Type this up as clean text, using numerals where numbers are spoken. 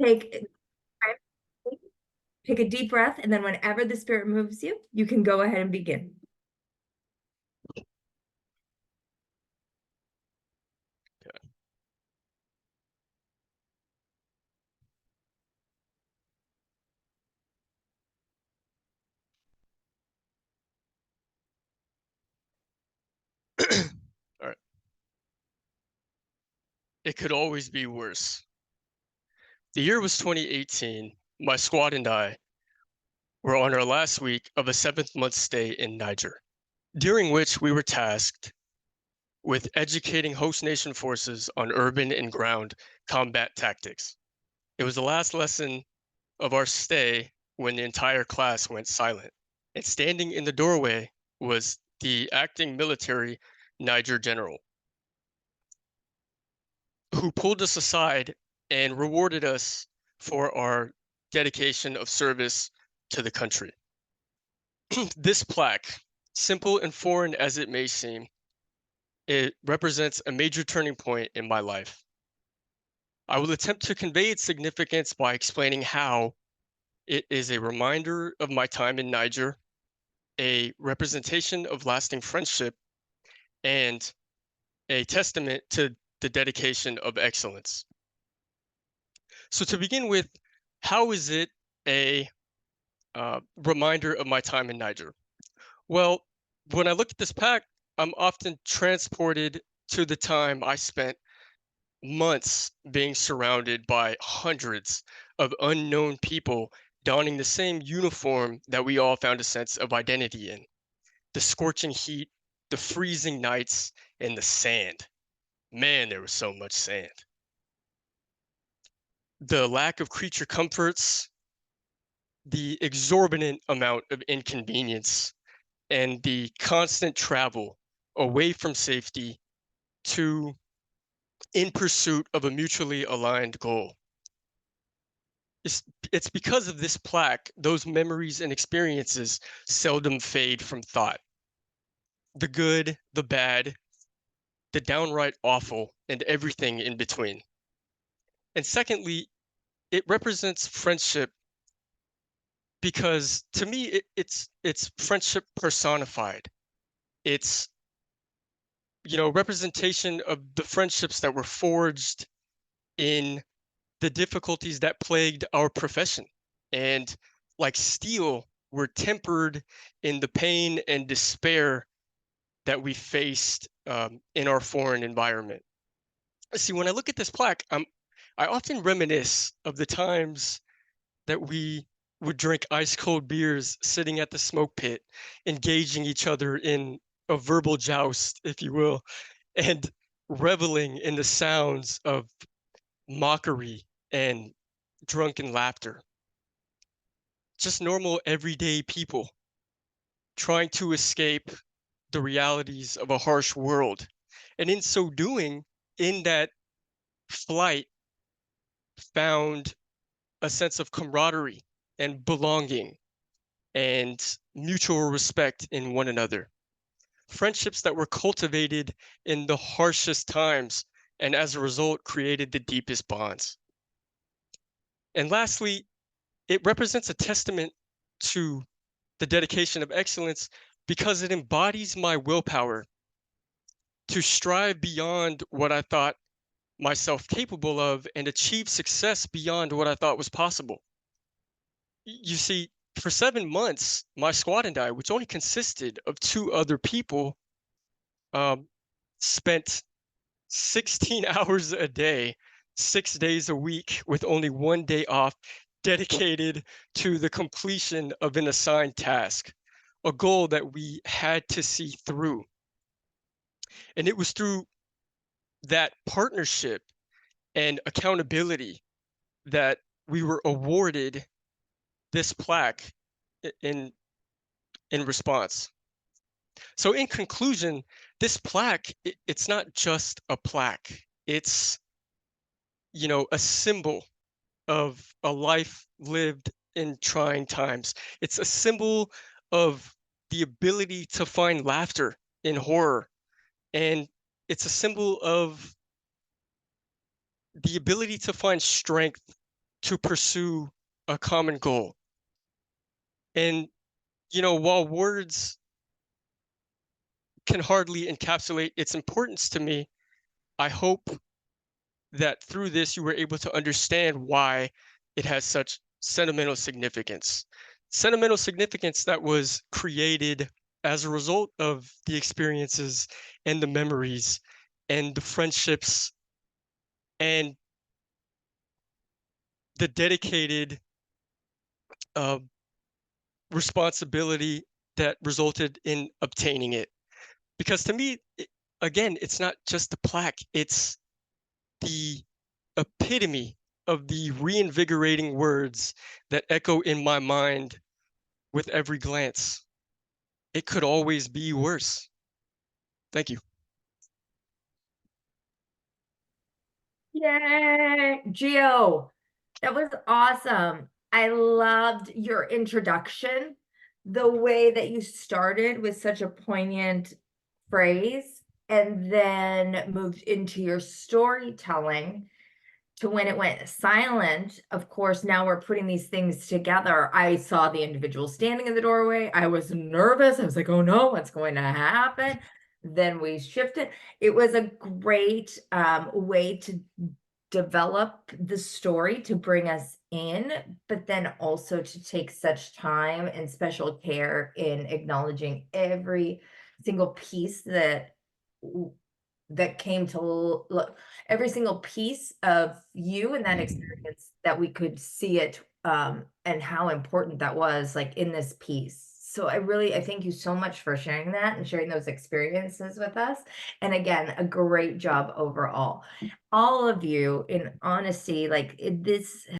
Take take a deep breath, and then whenever the spirit moves you, you can go ahead and begin. All right. It could always be worse. The year was 2018. My squad and I were on our last week of a 7th-month stay in Niger, during which we were tasked with educating host nation forces on urban and ground combat tactics. It was the last lesson of our stay when the entire class went silent, and standing in the doorway was the acting military Niger general, who pulled us aside and rewarded us for our dedication of service to the country. This plaque, simple and foreign as it may seem, it represents a major turning point in my life. I will attempt to convey its significance by explaining how it is a reminder of my time in Niger, a representation of lasting friendship, and a testament to the dedication of excellence. So to begin with, how is it a reminder of my time in Niger? Well, when I look at this pack, I'm often transported to the time I spent months being surrounded by hundreds of unknown people donning the same uniform that we all found a sense of identity in. The scorching heat, the freezing nights, and the sand. Man, there was so much sand. The lack of creature comforts, the exorbitant amount of inconvenience, and the constant travel away from safety to in pursuit of a mutually aligned goal. It's because of this plaque, those memories and experiences seldom fade from thought. The good, the bad, the downright awful, and everything in between. And secondly, it represents friendship because to me, it's friendship personified. It's, representation of the friendships that were forged in the difficulties that plagued our profession. And like steel, were tempered in the pain and despair that we faced in our foreign environment. See, when I look at this plaque, I often reminisce of the times that we would drink ice cold beers sitting at the smoke pit, engaging each other in a verbal joust, if you will, and reveling in the sounds of mockery and drunken laughter. Just normal, everyday people trying to escape the realities of a harsh world. And in so doing, in that flight, found a sense of camaraderie and belonging and mutual respect in one another. Friendships that were cultivated in the harshest times and as a result created the deepest bonds. And lastly, it represents a testament to the dedication of excellence because it embodies my willpower to strive beyond what I thought myself capable of and achieve success beyond what I thought was possible. You see, for 7 months, my squad and I, which only consisted of 2 other people, spent 16 hours a day, 6 days a week, with only 1 day off, dedicated to the completion of an assigned task, a goal that we had to see through. And it was through that partnership and accountability that we were awarded this plaque in response. So in conclusion, this plaque, it's not just a plaque. It's, a symbol of a life lived in trying times. It's a symbol of the ability to find laughter in horror. And it's a symbol of the ability to find strength to pursue a common goal. And, you know, while words can hardly encapsulate its importance to me, I hope that through this you were able to understand why it has such sentimental significance. Sentimental significance that was created as a result of the experiences and the memories and the friendships and the dedicated uh, responsibility that resulted in obtaining it. Because to me, again, it's not just the plaque, it's the epitome of the reinvigorating words that echo in my mind with every glance. It could always be worse. Thank you. Yay, Gio, that was awesome. I loved your introduction, the way that you started with such a poignant phrase and then moved into your storytelling to when it went silent. Of course, now we're putting these things together. I saw the individual standing in the doorway. I was nervous. I was like, oh no, what's going to happen? Then we shifted. It was a great way to develop the story to bring us in, but then also to take such time and special care in acknowledging every single piece that came to look, every single piece of you and that experience that we could see it, and how important that was, like, in this piece. So I thank you so much for sharing that and sharing those experiences with us. And again, a great job overall. All of you, in honesty, like, this